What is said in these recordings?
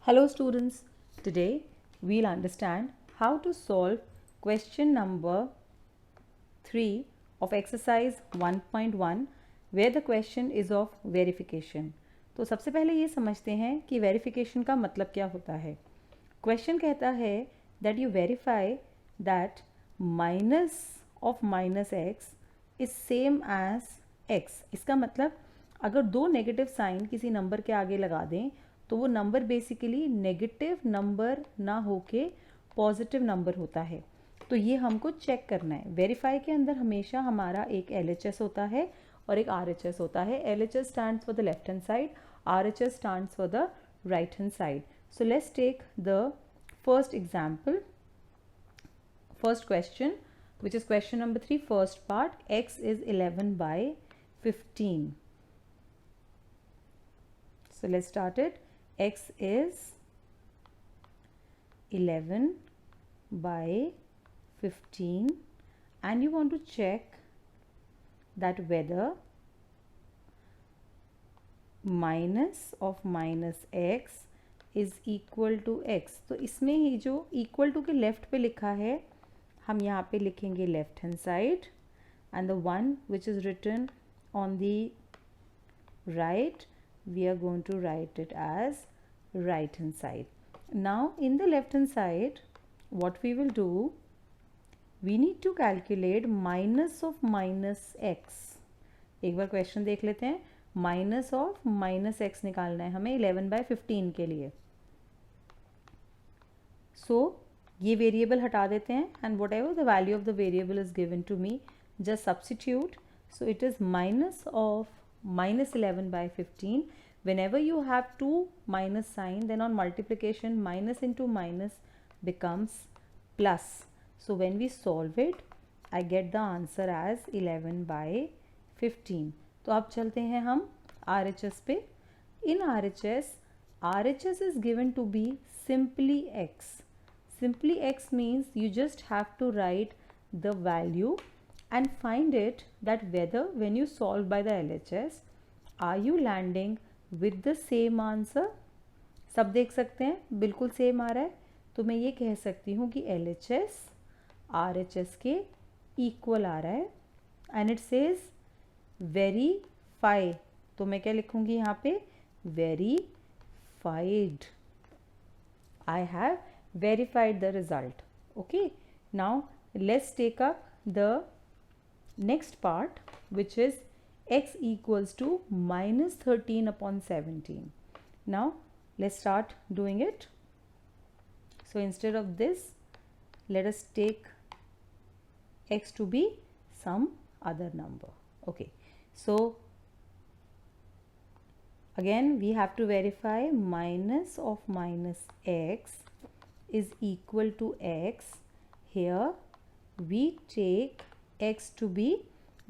Hello students, today we'll understand how to solve question number 3 of exercise 1.1 where the question is of verification. तो सबसे पहले ये समझते हैं कि verification का मतलब क्या होता है. Question कहता है that you verify that minus of minus x is same as x. इसका मतलब अगर दो नेगेटिव साइन किसी नंबर के आगे लगा दें तो वो नंबर बेसिकली नेगेटिव नंबर ना होके पॉजिटिव नंबर होता है. तो ये हमको चेक करना है. वेरीफाई के अंदर हमेशा हमारा एक LHS होता है और एक RHS होता है. LHS stands for the left hand side, RHS stands for the right hand side. So let's take the first example, first question which is question number 3, first part. X is 11 by 15. So let's start it. X is 11 by 15 and you want to check that whether minus of minus x is equal to x. तो इसमें ही जो equal to के left पे लिखा है हम यहाँ पे लिखेंगे left hand side and the one which is written on the right we are going to write it as right hand side. Now in the left hand side what we will do, we need to calculate minus of minus x. एक बार question देख लेते हैं. Minus of minus x निकालना है हमें 11 by 15 के लिए. सो ये वेरिएबल हटा देते हैं and whatever the value of the variable is given to me just substitute. So it is minus of minus 11 by 15. Whenever you have two minus sign, then on multiplication minus into minus becomes plus. So when we solve it, I get the answer as 11 by 15. तो अब चलते हैं हम RHS पे. In RHS is given to be simply x. Simply x means you just have to write the value and find it that whether when you solve by the LHS are you landing with the same answer. सब देख सकते हैं बिल्कुल same आ रहा है. तो मैं ये कह सकती हूँ कि LHS RHS के इक्वल आ रहा है एंड इट सेज वेरीफाई. तो मैं क्या लिखूँगी यहाँ पे, verified. I have verified the result. Okay, now let's take up the next part which is x equals to minus 13 upon 17. Now let's start doing it. So instead of this let us take x to be some other number. Okay, so again we have to verify minus of minus x is equal to x. Here we take x to be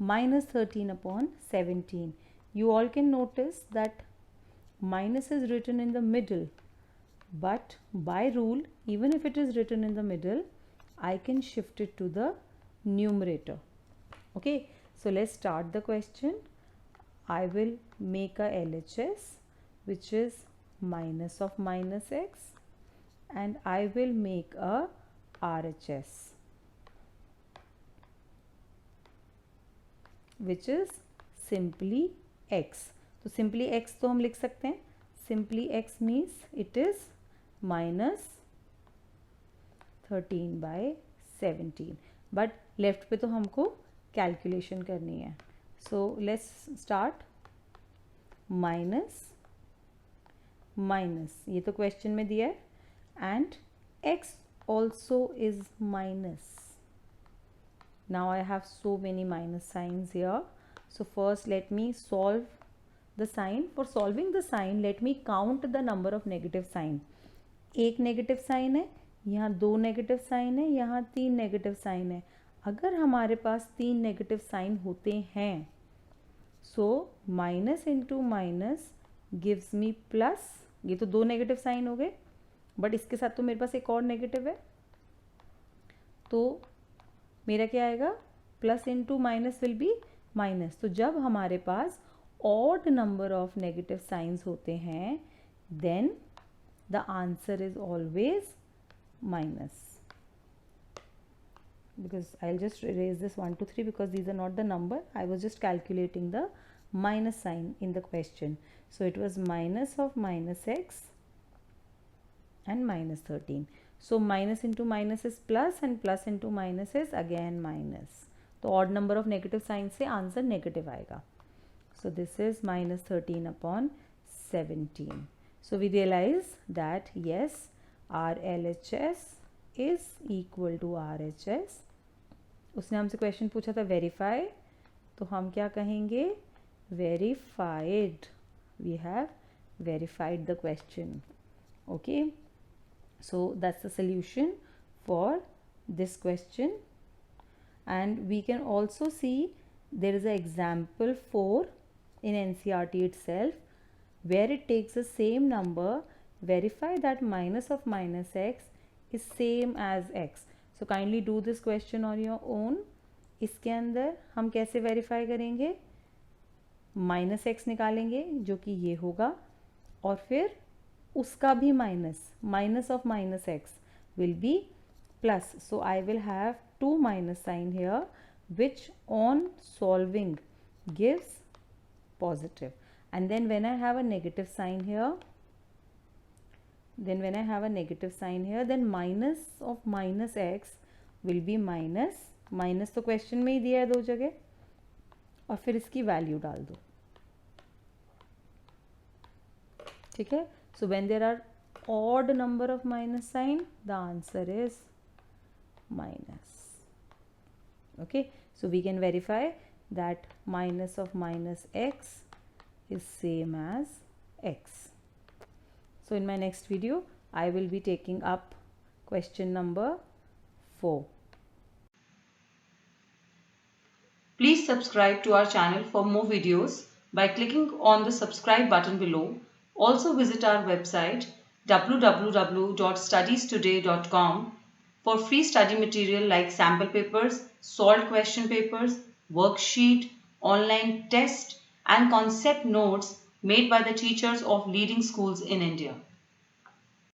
minus 13 upon 17. You all can notice that minus is written in the middle, but by rule even if it is written in the middle I can shift it to the numerator. Okay, so let's start the question. I will make a LHS which is minus of minus x and I will make a RHS which is simply x. तो simply x तो हम लिख सकते हैं. simply x means it is minus 13 by 17. but left पे तो हमको calculation करनी है. so let's start. minus ये तो question में दिया है and x also is minus. Now I have so many minus signs here. So first let me solve the sign. For solving the sign let me count the number of negative sign. एक negative sign है, यहाँ दो negative sign है, यहाँ तीन negative sign है. अगर हमारे पास तीन नेगेटिव साइन होते हैं so minus into minus gives me plus. ये तो दो नेगेटिव साइन हो गए बट इसके साथ तो मेरे पास एक और नेगेटिव है तो मेरा क्या आएगा, plus into minus will be minus. तो जब हमारे पास odd number of negative signs होते हैं then the answer is always minus. Because I'll just erase this 1, 2, 3 because these are not the number. I was just calculating the minus sign in the question. So it was minus of minus x and minus 13. So minus into minus is plus and plus into minus is again minus. तो odd number of negative sign से answer negative आएगा. So this is minus 13 upon 17. So we realize that yes, our LHS is equal to RHS. उसने हमसे question पूछा था verify, तो हम क्या कहेंगे, verified. We have verified the question. Okay, so that's the solution for this question. And we can also see there is an example 4 in NCERT itself where it takes the same number, verify that minus of minus x is same as x. So kindly do this question on your own. इसके अंदर हम कैसे verify करेंगे, minus x निकालेंगे जो कि ये होगा, और फिर उसका भी minus of minus X will be plus. So I will have to minus sign here which on solving gives positive. And then when I have a negative sign here, then minus of minus x will be minus तो question में ही दिया है दो जगह, और फिर इसकी value डाल दो. ठीक है. So when there are odd number of minus sign, the answer is minus. Okay, so we can verify that minus of minus x is same as x. So in my next video I will be taking up question number 4. Please subscribe to our channel for more videos by clicking on the subscribe button below. Also visit our website www.studiestoday.com for free study material like sample papers, solved question papers, worksheet, online test and concept notes made by the teachers of leading schools in India.